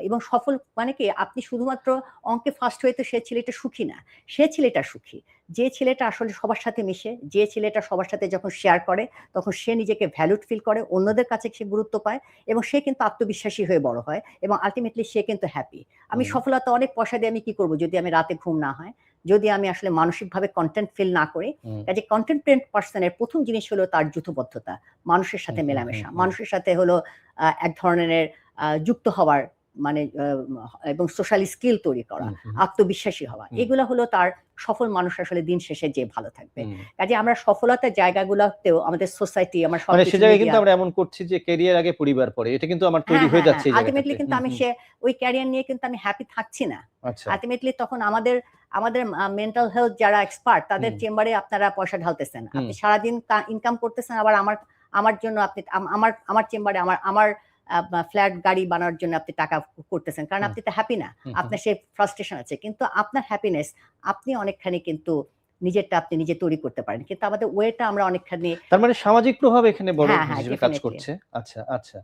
এবং সফল মানে কি, আপনি শুধুমাত্র অঙ্কে ফার্স্ট হয়ে তো সে ছেলেটা সুখী না, সে ছেলেটা সুখী যে ছেলেটা আসলে সবার সাথে মিশে, যে ছেলেটা সবার সাথে যখন শেয়ার করে তখন সে নিজেকে ভ্যালুড ফিল করে, অন্যদের কাছে সে গুরুত্ব পায়, এবং সে কিন্তু আত্মবিশ্বাসী হয়ে বড় হয়, এবং আলটিমেটলি সে কিন্তু হ্যাপি। আমি সফলতা অনেক পয়সা দিয়ে আমি কি করব যদি আমি রাতে ঘুম না হয়, যদি আমি আসলে মানসিকভাবে কন্টেন্ট ফিল না করি। কাজে কন্টেন্ট পার্সনের প্রথম জিনিস হলো তার যুথবদ্ধতা, মানুষের সাথে মেলামেশা, মানুষের সাথে হলো এক ধরনের যুক্ত হওয়ার, মানে এবং সোশ্যাল স্কিল তৈরি করা, আত্মবিশ্বাসী হওয়া, এগুলো হলো তার সফল মানুষ আসলে দিন শেষে যে ভালো থাকবে। কাজে আমরা সফলতার জায়গাগুলোতেও আমাদের সোসাইটি, আমার মানে সে জায়গায় কিন্তু আমরা এমন করছি যে ক্যারিয়ার আগে পরিবার পরে, এটা কিন্তু আমার তৈরি হয়ে যাচ্ছে এই জায়গাটাতে। আলটিমেটলি কিন্তু আমি ওই ক্যারিয়ার নিয়ে কিন্তু আমি হ্যাপি থাকছি না। আলটিমেটলি তখন আমাদের মেন্টাল হেলথ যারা এক্সপার্ট, তাদের চেম্বারে আপনারা পয়সা ঢালতেছেন, আপনি সারাদিন ইনকাম করতেছেন, আবার আমার জন্য আপনি আমার চেম্বারে আমার ফ্ল্যাট গাড়ি বানানোর জন্য আপনি টাকা করতেছেন, কারণ আপনি তো হ্যাপি না, আপনার সেই ফ্রাস্ট্রেশন আছে। কিন্তু আপনার হ্যাপিনেস আপনি অনেকখানি কিন্তু নিজেরটা আপনি নিজে তৈরি করতে পারেন, কিন্তু আমাদের ওয়েটা আমরা অনেকখানি, তার মানে সামাজিক প্রভাব এখানে বড় হিসেবে কাজ করছে। আচ্ছা আচ্ছা,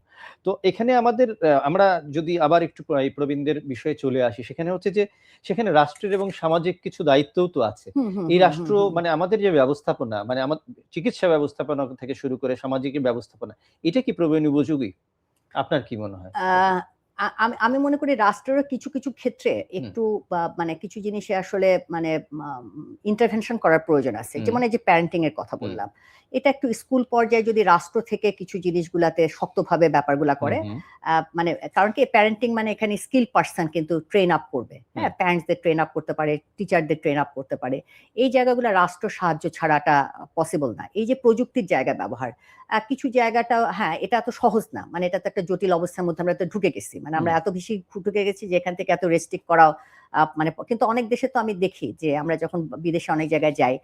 তো এখানে আমাদের আমরা যদি আবার একটু এই প্রবীণদের বিষয়ে চলে আসি, সেখানে হচ্ছে যে সেখানে রাষ্ট্রের এবং সামাজিক কিছু দায়িত্বও তো আছে। এই রাষ্ট্র মানে আমাদের যে ব্যবস্থাপনা, মানে আমাদের চিকিৎসা ব্যবস্থাপনা থেকে শুরু করে সামাজিক ব্যবস্থাপনা, এটা কি প্রবীণ উপযোগী? আপনার কি মনে হয়? আমি মনে করি রাষ্ট্রেরও কিছু কিছু ক্ষেত্রে একটু মানে কিছু জিনিসে আসলে মানে ইন্টারভেনশন করার প্রয়োজন আছে। যেমন এই যে প্যারেন্টিং এর কথা বললাম, এটা একটু স্কুল পর্যায়ে যদি রাষ্ট্র থেকে কিছু জিনিসগুলাতে শক্তভাবে ব্যাপারগুলা করে, মানে কারণ কি প্যারেন্টিং মানে এখানে স্কিল পার্সন কিন্তু ট্রেন আপ করবে, হ্যাঁ, প্যারেন্টসদের ট্রেন আপ করতে পারে, টিচারদের ট্রেন আপ করতে পারে। এই জায়গাগুলো রাষ্ট্র সাহায্য ছাড়াটা পসিবল না। এই যে প্রযুক্তির জায়গা ব্যবহার, কিছু জায়গাটা, হ্যাঁ, এটা এত সহজ না, মানে এটা তো একটা জটিল অবস্থার মধ্যে আমরা তো ঢুকে গেছি, মানে আমরা এত বেশি ঢুকে গেছি যে এখান থেকে এত রেস্ট্রিক্ট করাও, মানে কিন্তু অনেক দেশে তো আমি দেখি যে আমরা যখন বিদেশে অনেক জায়গায় যাই,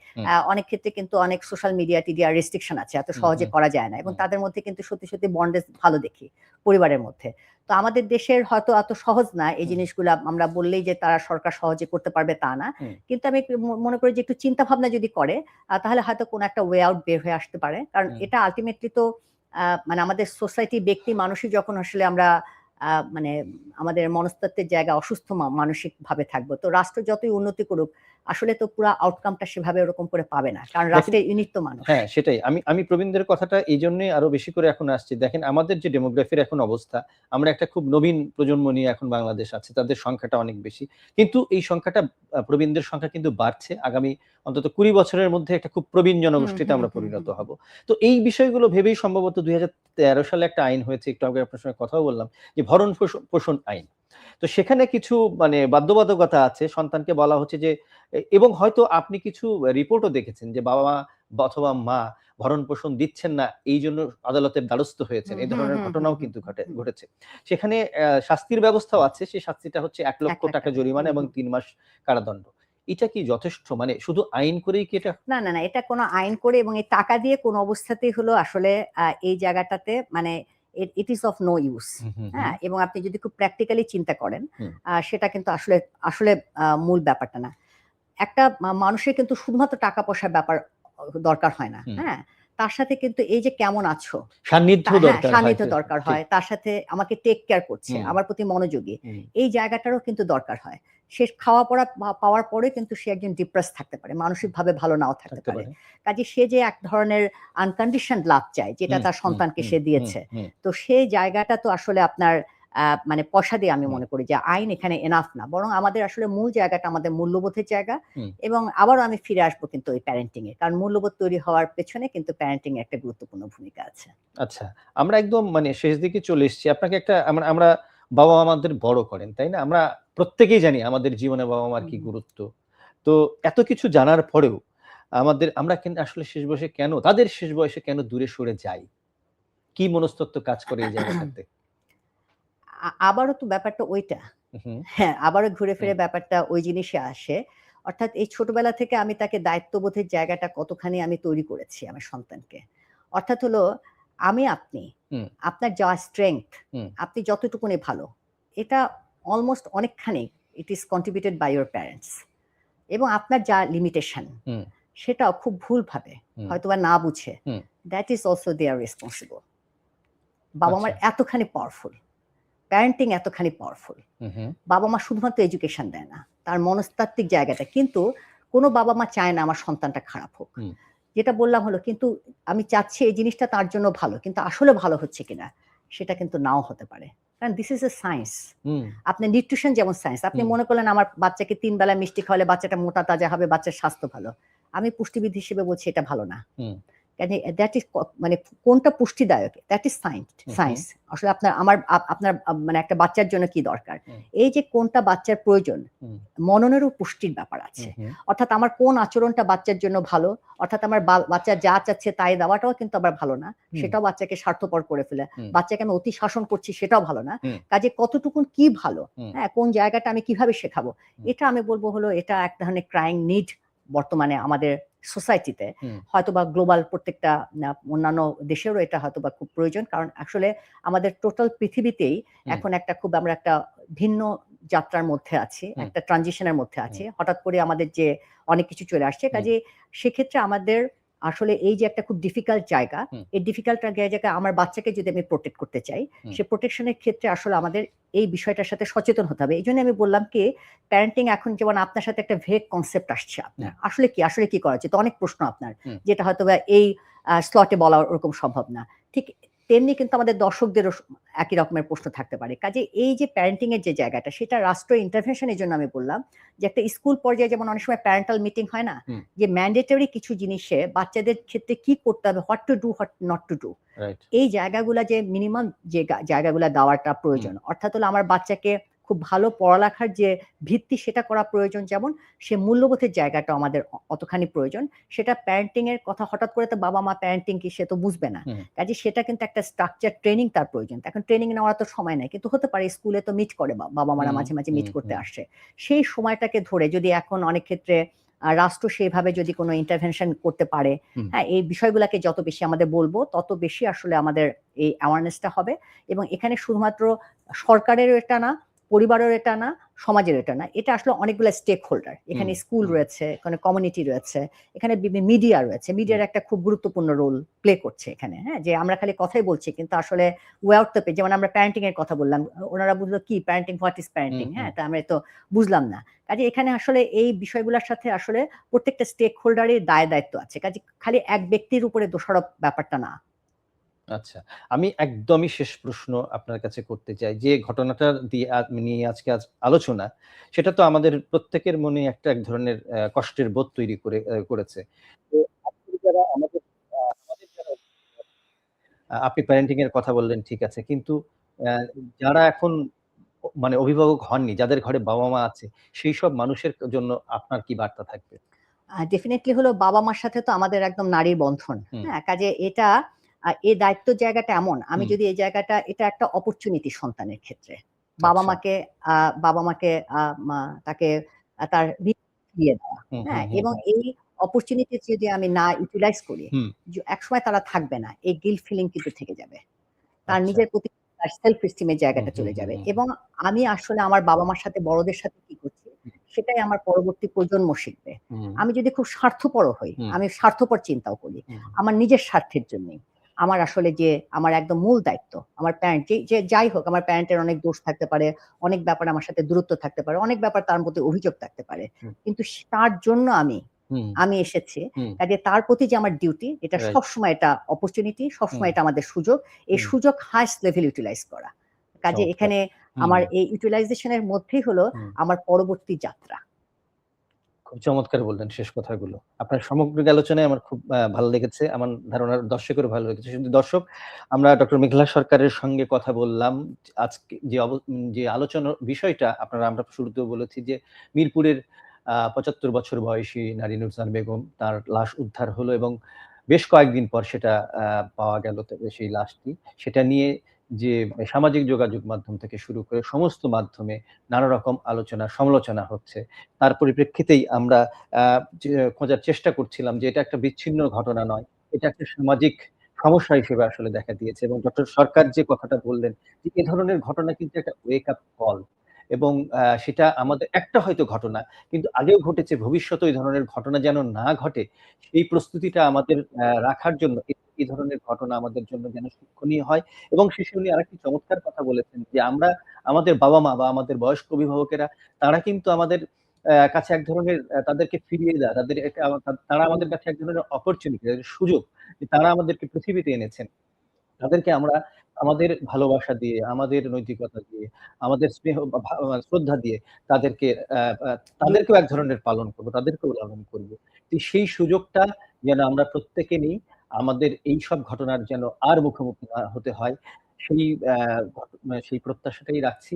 অনেক ক্ষেত্রে কিন্তু অনেক সোশ্যাল মিডিয়া রেস্ট্রিকশন আছে, এত সহজে করা যায় না, এবং তাদের মধ্যে কিন্তু সত্যি সত্যি বন্ডেজ ভালো দেখি পরিবারের মধ্যে। তো আমাদের দেশের হয়তো এত সহজ না এই জিনিসগুলো আমরা বললেই যে তারা সরকার সহজে করতে পারবে তা না, কিন্তু আমি মনে করি যে একটু চিন্তা ভাবনা যদি করে তাহলে হয়তো কোনো একটা ওয়ে আউট বের হয়ে আসতে পারে। কারণ এটা আলটিমেটলি তো মানে আমাদের সোসাইটি, ব্যক্তি মানুষই যখন আসলে আমরা মানে আমাদের মনস্তত্ত্বের জায়গা অসুস্থ মানসিক ভাবে থাকবো, তো রাষ্ট্র যতই উন্নতি করুক আসলে তো পুরো আউটকামটা সেভাবে ওরকম করে পাবে না, কারণ রাষ্ট্রের ইউনিট তো মানুষ। হ্যাঁ, সেটাই। আমি প্রবীণদের কথাটা এই জন্যই আরো বেশি করে এখন আসছি। দেখেন আমাদের যে ডেমোগ্রাফির এখন অবস্থা, আমরা একটা খুব নবীন প্রজন্ম নিয়ে এখন বাংলাদেশ আছে। তাদের সংখ্যাটা অনেক বেশি। কিন্তু এই সংখ্যাটা, প্রবীণদের সংখ্যা কিন্তু বাড়ছে। আগামী অন্তত ২০ বছরের মধ্যে একটা খুব প্রবীণ জনগোষ্ঠীতে আমরা পরিণত হব। তো এই বিষয়গুলো ভেবেই সম্ভবত ২০১৩ সালে একটা আইন হয়েছে, একটু আগে আপনার সঙ্গে কথাও বললাম, যে ভরণ পোষণ আইন। তো সেখানে কিছু মানে বাধ্যবাধকতা আছে। সন্তানকে বলা হচ্ছে যে এবং হয়তো আপনি কিছু রিপোর্টও দেখেছেন যে বাবা-মা অথবা মা ভরণ-পোষণ দিচ্ছেন না, এইজন্য আদালতের দ্বারস্থ হয়েছেন। হুম, এই হুম, ধরনের হুম, হুম, ঘটনাও হুম, কিন্তু হুম। ঘটেছে। সেখানে শাস্তির ব্যবস্থাও আছে। সেই শাস্তিটা হচ্ছে ৳১,০০,০০০ ৳১,০০,০০০ জরিমানা হুম, এবং হুম। ৩ মাস কারাদণ্ড। এটা কি যথেষ্ট? মানে শুধু আইন করেই কি এটা না, না, না। এটা কোনো আইন করে এবং এই টাকা দিয়ে কোনো অবস্থাতেই হলো আসলে এই জায়গাটাতে মানে ইট ইস অফ নো ইউস। হুম, হুম, হুম, হ্যাঁ? এবং আপনি যদি খুব প্র্যাকটিক্যালি চিন্তা করেন, হুম, সেটা কিন্তু আসলে আসলে মূল ব্যাপারটা না। একটা মানুষের কিন্তু শুধুমাত্র টাকা-পয়সার ব্যাপার দরকার হয় না। হুম। হ্যাঁ? তার সাথে কিন্তু এই যে কেমন আছো, সান্নিধ্য হ্যাঁ, দরকার হয়। সান্নিধ্য দরকার ঠিক। হয়। তার সাথে আমাকে টেক কেয়ার করছে, হুম, আমার প্রতি মনোযোগী। হুম। এই জায়গাটারও কিন্তু দরকার হয়। সে খাওয়া-পড়া পাওয়ার পরে কিন্তু সে একজন ডিপ্রেস থাকতে পারে। মানসিকভাবে ভালো নাও থাকতে থাকতে পারে। পারে। কাজেই সে যে এক ধরনের আনকন্ডিশনড লাভ চায়, যেটা হুম, তার হুম, সন্তানকে হুম, সে হুম, দিয়েছে। হুম, তো সেই জায়গাটা তো আসলে আপনার মানে পয়সা দিয়ে আমি হুম, মনে করি যে আইন এখানে এনাফ না। বরং আমাদের আসলে মূল জায়গাটা আমাদের মূল্যবোধের জায়গা হুম। এবং আবারও আমি ফিরে আসবো কিন্তু ওই প্যারেন্টিং এ। কারণ মূল্যবোধ তৈরি হওয়ার পেছনে কিন্তু প্যারেন্টিং এর একটা গুরুত্বপূর্ণ ভূমিকা আছে। আচ্ছা। আমরা একদম মানে শেষ দিকে চলে এসেছি। আপনাকে একটা আমরা আমরা বাবা-মা আমাদের বড় করেন, তাই না? আমরা প্রত্যেকেই জানি আমাদের জীবনে বাবা-মার কি হুম। গুরুত্ব। তো এত কিছু জানার পরেও আমরা আসলে শেষ বয়সে তাদের শেষ বয়সে কেন দূরে সরে যাই? কি মনস্তত্ত্ব কাজ করে এই জায়গাটাতে? আবারও তো ব্যাপারটা ওইটা। হুম, হ্যাঁ, আবারও ঘুরে হুম, ফিরে ব্যাপারটা ওই জিনিসে আসে। অর্থাৎ এই ছোটবেলা থেকে আমি তাকে দায়িত্ববোধের জায়গাটা কতখানি আমি তৈরি করেছি আমার সন্তানকে। অর্থাৎ হলো আমি আপনি, হুম, আপনার যা স্ট্রেংথ, হুম, আপনি যতটুকুনি ভালো, এটা অলমোস্ট অনেকখানি ইট ইস কন্ট্রিবিউটেড বাই ইউর প্যারেন্টস এবং আপনার যা লিমিটেশন হুম, সেটাও খুব ভুলভাবে হুম, হয়তোবা না বুঝে হুম। That is also they are responsible. বাবা-মার আচ্ছা। এতখানি পাওয়ারফুল, প্যারেন্টিং এতখানি পাওয়ারফুল। হু, হু, বাবা-মা শুধুমাত্র এডুকেশন দেয় না। তার মনস্তাত্ত্বিক জায়গাটা। কিন্তু কোনো বাবা-মা চায় না আমার সন্তানটা খারাপ হোক। হুম, যেটা বললাম হলো কিন্তু আমি চাচ্ছি এই জিনিসটা তার জন্য ভালো। কিন্তু আসলে ভালো হচ্ছে কিনা সেটা কিন্তু নাও হতে পারে। কারণ দিস ইস এ সায়েন্স। হুম, আপনার নিউট্রিশন যেমন সায়েন্স। আপনি হুম, মনে করলেন আমার বাচ্চাকে ৩ বেলা মিষ্টি খাওয়ালে বাচ্চাটা মোটা তাজা হবে, বাচ্চার স্বাস্থ্য ভালো। আমি পুষ্টিবিদ হিসেবে বলছি এটা ভালো না। হুম, কাজে দ্যাট ইস মানে কোনটা পুষ্টিদায়ক? That is who, who, science. আসলে আপনার মানে একটা বাচ্চার জন্য কি দরকার? হুম, এই যে কোনটা বাচ্চার প্রয়োজন, হুম, মননেরও পুষ্টির ব্যাপার হু, আছে। হু, অর্থাৎ আমার কোন আচরণটা বাচ্চার জন্য ভালো, অর্থাৎ আমার বাচ্চা যা চাচ্ছে তাই দেওয়াটাও কিন্তু আবার ভালো না। হুম, সেটাও বাচ্চাকে স্বার্থপর করে ফেলে। হুম, বাচ্চাকে আমি অতি শাসন করছি সেটাও ভালো না। হুম, কাজে কতটুকুন কি ভালো, হুম, হ্যাঁ? কোন জায়গাটা আমি কিভাবে শেখাবো? হুম, এটা আমি বলব হলো এটা এক ধরনের ক্রাইং নিড বর্তমানে আমাদের সোসাইটিতে। হুম, হয়তোবা গ্লোবাল প্রত্যেকটা অন্যান্য দেশেরও এটা হয়তোবা খুব প্রয়োজন। কারণ আসলে আমাদের টোটাল পৃথিবীতেই হুম, এখন আমরা একটা ভিন্ন যাত্রার মধ্যে আছি। হুম, একটা ট্রানজিশন এর মধ্যে হুম, আছি। হঠাৎ করে আমাদের যে অনেক কিছু চলে আসছে। হুম, কাজেই সেক্ষেত্রে আমাদের আসলে এই যে একটা খুব ডিফিকাল্ট জায়গা, হুম, এই ডিফিকাল্ট জায়গায় আমার বাচ্চাকে যদি আমি প্রোটেক্ট করতে চাই, হুম, সে প্রোটেকশন এর ক্ষেত্রে আসলে আমাদের এই বিষয়টার সাথে সচেতন হতে হবে। এজন্য আমি বললাম কি প্যারেন্টিং এখন যেমন আপনার সাথে একটা ভেগ কনসেপ্ট আসছে আপনার। হুম, আসলে কি করা উচিত? অনেক প্রশ্ন আপনার। হুম, যেটা হয়তোবা এই স্লটে বলা ওরকম সম্ভব না। ঠিক তেমনি কিন্তু আমাদের দর্শকদেরও একই রকমের প্রশ্ন থাকতে পারে। কাজেই এই যে প্যারেন্টিং এর যে জায়গাটা সেটা রাষ্ট্রীয় ইন্টারভেনশন এর জন্য আমি বললাম যে একটা স্কুল পর্যায়ে যেমন অনেক সময় প্যারেন্টাল মিটিং হয় না? হুম, যে ম্যান্ডেটরি কিছু জিনিসে বাচ্চাদের ক্ষেত্রে কি করতে হবে, what to do, what not to do. Right. এই জায়গাগুলা যে মিনিমাম যে জায়গাগুলা দেওয়াটা হুম, প্রয়োজন। অর্থাৎ হলো আমার বাচ্চাকে খুব ভালো পড়ালেখার যে ভিত্তি সেটা করা প্রয়োজন যেমন, সে মূল্যবোধের জায়গাটাও আমাদের অতখানি প্রয়োজন। সেটা প্যারেন্টিং এর কথা হঠাৎ করে তো বাবা-মা প্যারেন্টিং কি সে তো বুঝবে না। হুম, কাজেই সেটা কিন্তু একটা স্ট্রাকচার ট্রেনিং তার প্রয়োজন। এখন ট্রেনিং নেওয়ার তো সময় নাই। কিন্তু হতে পারে স্কুলে তো মিট করে বাবা-মারা হুম, মাঝে, মাঝে হুম, মিট করতে হুম, আসে। সেই সময়টাকে ধরে যদি এখন অনেক ক্ষেত্রে রাষ্ট্র সেভাবে যদি কোনো ইন্টারভেনশন করতে পারে, হুম, হ্যাঁ? এই বিষয়গুলাকে যত বেশি আমাদের বলব, তত বেশি আসলে আমাদের এই অ্যাওয়ারনেস টা হবে এবং এখানে শুধুমাত্র সরকারেরও এটা না, পরিবারের এটা না, সমাজের এটা না। এটা আসলে অনেকগুলা স্টেক হোল্ডার। হুম, এখানে স্কুল হুম, রয়েছে, এখানে কমিউনিটি রয়েছে, এখানে মিডিয়া রয়েছে। হুম, মিডিয়ার একটা খুব গুরুত্বপূর্ণ রোল প্লে করছে এখানে, হ্যাঁ? যে আমরা খালি কথাই বলছি কিন্তু আসলে without the যেমন আমরা প্যারেন্টিং এর কথা বললাম। ওনারা বুঝলো কি প্যারেন্টিং, হোয়াট ইস হুম, প্যারেন্টিং, হুম। হ্যাঁ? তো আমরা তো বুঝলাম না। কাজেই এখানে আসলে এই বিষয়গুলোর সাথে আসলে প্রত্যেকটা স্টেক হোল্ডারের দায়-দায়িত্ব আছে। কাজেই খালি এক ব্যক্তির উপরে দোষারোপ ব্যাপারটা না। আচ্ছা। আমি একদমই শেষ প্রশ্ন আপনার কাছে করতে চাই। যে ঘটনাটা দিয়ে নিয়ে আজকে আলোচনা, সেটা তো আমাদের প্রত্যেকের মনে এক ধরনের কষ্টের বোধ তৈরি করেছে। তো আজকে যারা আমাদের যারা আপনি প্যারেন্টিং এর কথা বললেন ঠিক আছে। কিন্তু অ্যা যারা এখন মানে অভিভাবক হননি, যাদের ঘরে বাবা-মা আছে, সেইসব মানুষের জন্য আপনার কি বার্তা থাকবে? ডেফিনিটলি হলো বাবা-মার সাথে তো আমাদের একদম নারীর বন্ধন। হুম, হ্যাঁ? কাজে এটা এই দায়িত্বের জায়গাটা এমন, আমি হুম, যদি এই জায়গাটা এটা একটা অপরচুনিটি সন্তানের ক্ষেত্রে। আচ্ছা। বাবা-মাকে আ বাবা-মাকে আ মা তাকে তার দিয়ে দেওয়া। হুম, হুম, হ্যাঁ? হুম, এবং হুম, এই অপরচুনিটি যদি আমি না ইউটিলাইজ করি, হুম, একসময় তারা থাকবে না। এই গিল্ট ফিলিং কিন্তু থেকে যাবে। তার আচ্ছা। নিজের প্রতি তার সেলফ এস্টিম এর হুম, জায়গাটা হুম, চলে হুম, যাবে হুম, এবং আমি আসলে আমার বাবা-মার সাথে বড়দের সাথে কি করছি, সেটাই আমার পরবর্তী প্রজন্ম শিখবে। হুম, আমি যদি খুব স্বার্থপরও হই, হুম, আমি স্বার্থপর চিন্তাও করি। হুম, আমার নিজের স্বার্থের জন্যই। আমার আসলে যে আমার একদম মূল দায়িত্ব, আমার প্যারেন্ট যে যাই হোক আমার প্যারেন্টের অনেক দোষ থাকতে পারে, অনেক ব্যাপারে আমার সাথে দূরত্ব থাকতে পারে, অনেক ব্যাপার তার প্রতি অভিযোগ থাকতে পারে। হুম, কিন্তু তার জন্য হুম, আমি এসেছি। হুম, কাজে তার প্রতি যে আমার ডিউটি এটা রাইট। সবসময় এটা অপরচুনিটি, হুম, সবসময় এটা আমাদের সুযোগ। এই হুম, সুযোগ হাইয়েস্ট লেভেল ইউটিলাইজ করা। কাজে চমৎকার। এখানে হুম, আমার এই ইউটিলাইজেশন এর মধ্যেই হলো হুম। আমার পরবর্তী যাত্রা। খুব চমৎকার বললেন শেষ কথাগুলো। আপনার সামগ্রিক আলোচনায় আমার খুব ভালো লেগেছে। আমার ধারণা দর্শকেরও ভালো লেগেছে। শুধু দর্শক, আমরা ডক্টর মেঘলা সরকারের সঙ্গে কথা বললাম। আজকে যে আলোচনার বিষয়টা আমরা শুরুতেও বলেছি যে মিরপুরের ৭৫ বছর বয়সী নারী নুরজাহান বেগম, তার লাশ উদ্ধার হলো এবং বেশ কয়েকদিন পর সেটা আ পাওয়া গেল সেই লাশটি। সেটা নিয়ে যে সামাজিক যোগাযোগ মাধ্যম থেকে শুরু করে সমস্ত মাধ্যমে নানা রকম আলোচনা সমালোচনা হচ্ছে। তার পরিপ্রেক্ষিতেই আমরা আ যে খোঁজার চেষ্টা করছিলাম যে এটা একটা বিচ্ছিন্ন ঘটনা নয়। এটা একটা সামাজিক সমস্যা হিসেবে আসলে দেখা দিয়েছে এবং ডক্টর সরকার যে কথাটা বললেন যে এ ধরনের ঘটনা কিন্তু একটা ওয়েক আপ কল এবং সেটা আমাদের একটা হয়তো ঘটনা কিন্তু আগেও ঘটেছে, ভবিষ্যতেও এই ধরনের ঘটনা যেন না ঘটে সেই প্রস্তুতিটা আমাদের রাখার জন্য এই ধরনের ঘটনা আমাদের জন্য যেন শিক্ষণীয় হয় এবং শেষে উনি আরেকটি চমৎকার কথা বলেছেন যে আমরা আমাদের বাবা-মা বা আমাদের বয়স্ক অভিভাবকেরা তারা কিন্তু আমাদের কাছে এক ধরনের তাদেরকে ফিরিয়ে দেয়া, তাদের একটা তারা আমাদের কাছে এক ধরনের অপরচুনিটি, সুযোগ যে তারা আমাদেরকে পৃথিবীতে এনেছেন। তাদেরকে আমরা আমাদের ভালোবাসা দিয়ে, আমাদের নৈতিকতা দিয়ে, আমাদের স্নেহ বা শ্রদ্ধা দিয়ে তাদেরকে আ আ তাদেরকেও এক ধরনের পালন করব, তাদেরকেও লালন করব। তো সেই সুযোগটা যেন আমরা প্রত্যেকে নিই। আমাদের এইসব ঘটনার যেন আর মুখোমুখি না হতে হয়। সেই আ সেই প্রত্যাশাটাই রাখছি।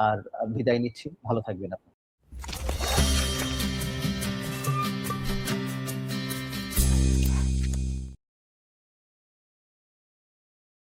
আর বিদায় নিচ্ছি। ভালো থাকবেন আপনি।